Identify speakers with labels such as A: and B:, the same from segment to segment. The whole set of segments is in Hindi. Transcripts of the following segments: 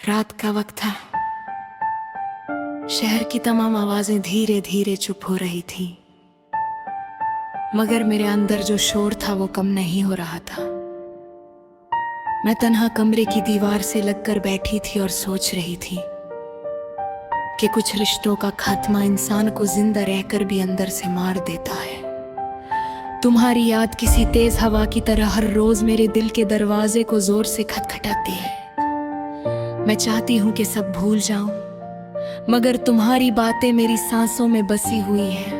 A: रात का वक्त था। शहर की तमाम आवाजें धीरे धीरे चुप हो रही थी, मगर मेरे अंदर जो शोर था वो कम नहीं हो रहा था। मैं तन्हा कमरे की दीवार से लगकर बैठी थी और सोच रही थी कि कुछ रिश्तों का खात्मा इंसान को जिंदा रहकर भी अंदर से मार देता है। तुम्हारी याद किसी तेज हवा की तरह हर रोज मेरे दिल के दरवाजे को जोर से खटखटाती है। मैं चाहती हूँ कि सब भूल जाऊं, मगर तुम्हारी बातें मेरी सांसों में बसी हुई हैं।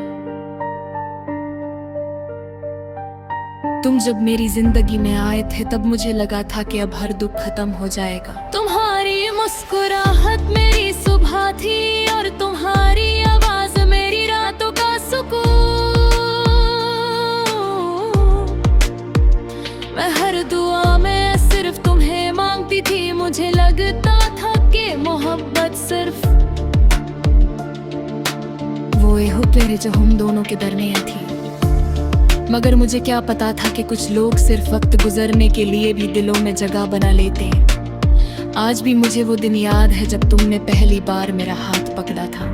A: तुम जब मेरी जिंदगी में आए थे तब मुझे लगा था कि अब हर दुख खत्म हो जाएगा। तुम्हारी मुस्कुराहट मेरी सुबह थी और तुम्हारी आवाज मेरी रातों का सुकून। मैं हर दुआ में सिर्फ तुम्हें मांगती थी। मुझे लगता था कि मोहब्बत सिर्फ वो हो प्यारे जो हम दोनों के दरमियान थी, मगर मुझे क्या पता था कि कुछ लोग सिर्फ वक्त गुजरने के लिए भी दिलों में जगह बना लेते हैं। आज भी मुझे वो दिन याद है जब तुमने पहली बार मेरा हाथ पकड़ा था।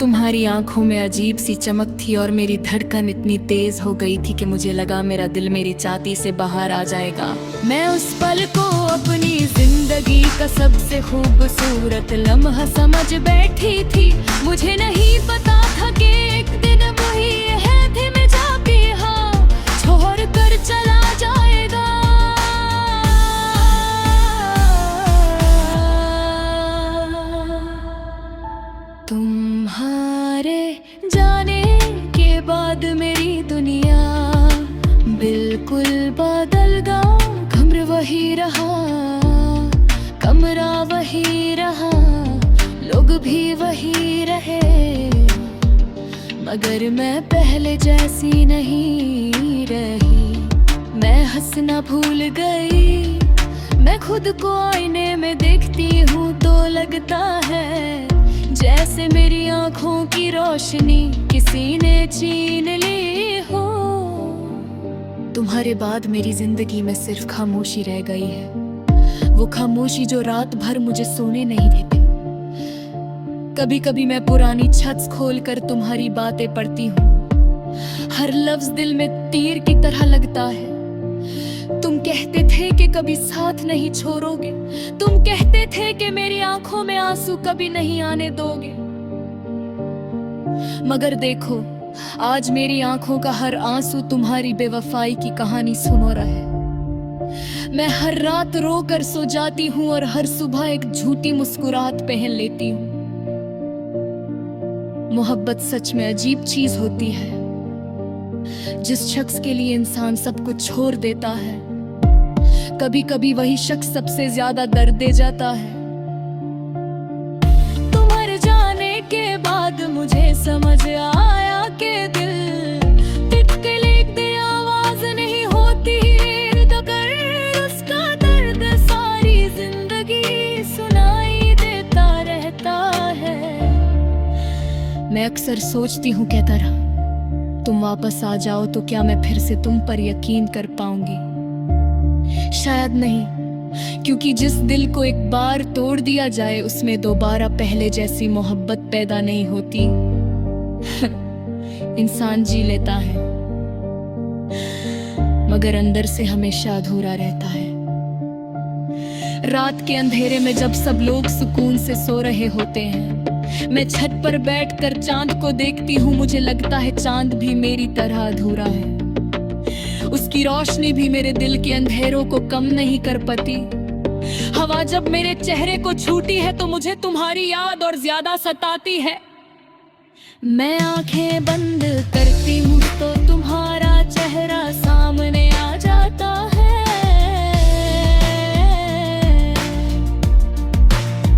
A: तुम्हारी आंखों में अजीब सी चमक थी और मेरी धड़कन इतनी तेज हो गई थी कि मुझे लगा मेरा दिल मेरी छाती से बाहर आ जाएगा। मैं उस पल को अपनी जिंदगी का सबसे खूबसूरत लम्हा समझ बैठी थी। मुझे नहीं पता था कि एक दिन वही है धीमे जा पिया छोड़ कर चला जाएगा। तुम्हारे जाने के बाद मेरी दुनिया बिल्कुल बदल गया। कमरा वही रहा, कमरा वही रहा, लोग भी वही रहे, मगर मैं पहले जैसी नहीं रही। मैं हंसना भूल गई। मैं खुद को आईने में देखती हूँ तो लगता है जैसे मेरी आंखों की रोशनी किसी ने छीन ली हो। तुम्हारे बाद मेरी जिंदगी में सिर्फ खामोशी रह गई है, वो खामोशी जो रात भर मुझे सोने नहीं देती। कभी कभी मैं पुरानी छत खोल कर तुम्हारी बातें पढ़ती हूँ। हर लफ्ज दिल में तीर की तरह लगता है। तुम कहते थे कि कभी साथ नहीं छोड़ोगे, तुम कहते थे कि मेरी आंखों में आंसू कभी नहीं आने दोगे, मगर देखो आज मेरी आंखों का हर आंसू तुम्हारी बेवफाई की कहानी सुनो रहा है। मैं हर रात रो कर सो जाती हूँ और हर सुबह एक झूठी मुस्कुराहट पहन लेती हूँ। मोहब्बत सच में अजीब चीज होती है। जिस शख्स के लिए इंसान सब कुछ छोड़ देता है, कभी कभी वही शख्स सबसे ज्यादा दर्द दे जाता है। तुम्हारे जाने के बाद मुझे समझ आया कि दिल तितके लिखते आवाज नहीं होती, तो कर उसका दर्द सारी जिंदगी सुनाई देता रहता है। मैं अक्सर सोचती हूँ कि तरह तुम वापस आ जाओ तो क्या मैं फिर से तुम पर यकीन कर पाऊंगी? शायद नहीं, क्योंकि जिस दिल को एक बार तोड़ दिया जाए उसमें दोबारा पहले जैसी मोहब्बत पैदा नहीं होती। इंसान जी लेता है, मगर अंदर से हमेशा अधूरा रहता है। रात के अंधेरे में जब सब लोग सुकून से सो रहे होते हैं, मैं छत पर बैठकर चांद को देखती हूँ। मुझे लगता है चांद भी मेरी तरह अधूरा है। उसकी रोशनी भी मेरे दिल के अंधेरों को कम नहीं कर पाती। हवा जब मेरे चेहरे को छूती है तो मुझे तुम्हारी याद और ज्यादा सताती है। मैं आंखें बंद करती हूँ तो तुम्हारा चेहरा सामने आ जाता है।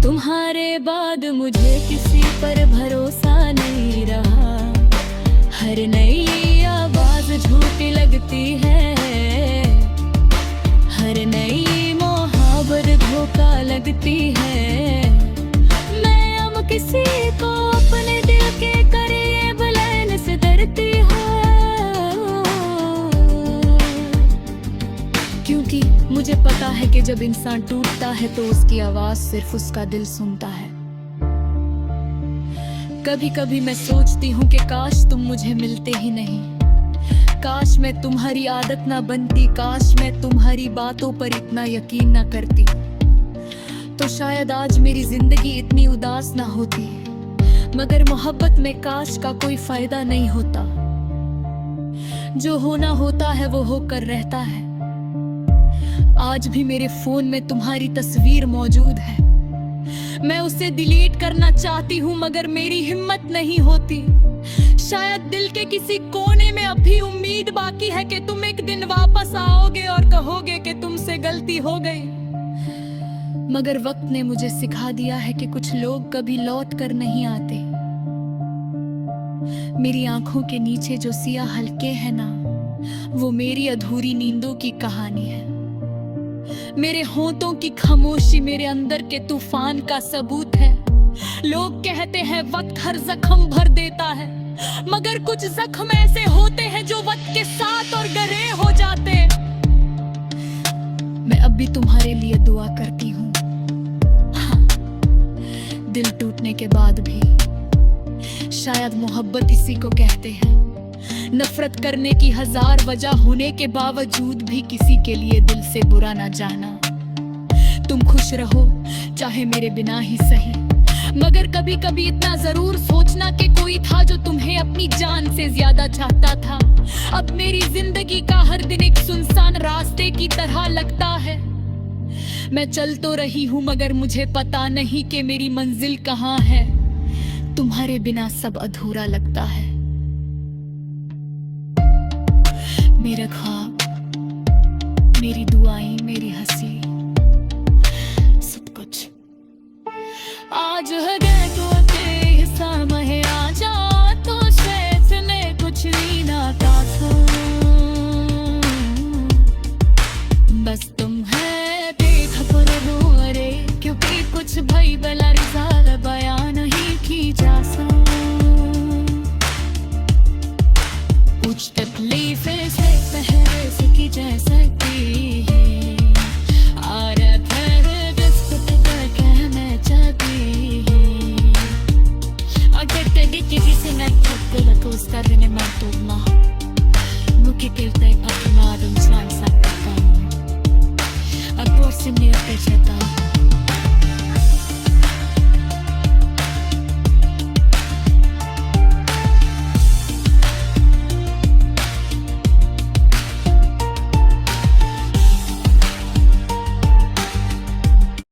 A: तुम्हारे बाद मुझे किसी पर भरोसा नहीं रहा। हर नई आवाज झूठी लगती है, हर नई मोहब्बत धोखा लगती है। मैं अब किसी को अपने दिल के करीब लेने से डरती हूँ, क्योंकि मुझे पता कहता है कि जब इंसान टूटता है तो उसकी आवाज सिर्फ उसका दिल सुनता है। कभी कभी मैं सोचती हूँ कि काश तुम मुझे मिलते ही नहीं, काश मैं तुम्हारी आदत ना बनती, काश मैं तुम्हारी बातों पर इतना यकीन ना करती, तो शायद आज मेरी जिंदगी इतनी उदास ना होती। मगर मोहब्बत में काश का कोई फायदा नहीं होता, जो होना होता है वो होकर रहता है। आज भी मेरे फोन में तुम्हारी तस्वीर मौजूद है, मैं उसे डिलीट करना चाहती हूँ मगर मेरी हिम्मत नहीं होती। शायद दिल के किसी कोने में अभी उम्मीद बाकी है कि तुम एक दिन वापस आओगे और कहोगे कि तुमसे गलती हो गई। मगर वक्त ने मुझे सिखा दिया है कि कुछ लोग कभी लौट कर नहीं आते। मेरी आंखों के नीचे जो सियाह हल्के हैं ना, वो मेरी अधूरी नींदों की कहानी है। मेरे होंठों की खामोशी मेरे अंदर के तूफान का सबूत है। लोग कहते हैं वक्त हर जख्म भर देता है, मगर कुछ जख्म ऐसे होते हैं जो वक्त के साथ और गहरे हो जाते। मैं अब भी तुम्हारे लिए दुआ करती हूँ, हाँ, दिल टूटने के बाद भी। शायद मोहब्बत इसी को कहते हैं, नफरत करने की हजार वजह होने के बावजूद भी किसी के लिए दिल से बुरा ना जाना। तुम खुश रहो चाहे मेरे बिना ही सही, मगर कभी कभी इतना जरूर सोचना कि कोई था जो तुम्हें अपनी जान से ज्यादा चाहता था। अब मेरी जिंदगी का हर दिन एक सुनसान रास्ते की तरह लगता है। मैं चल तो रही हूँ मगर मुझे पता नहीं कि मेरी मंजिल कहाँ है। तुम्हारे बिना सब अधूरा लगता है। मेरा ख्वाब, मेरी दुआएं, मेरी हंसी, सब कुछ आज है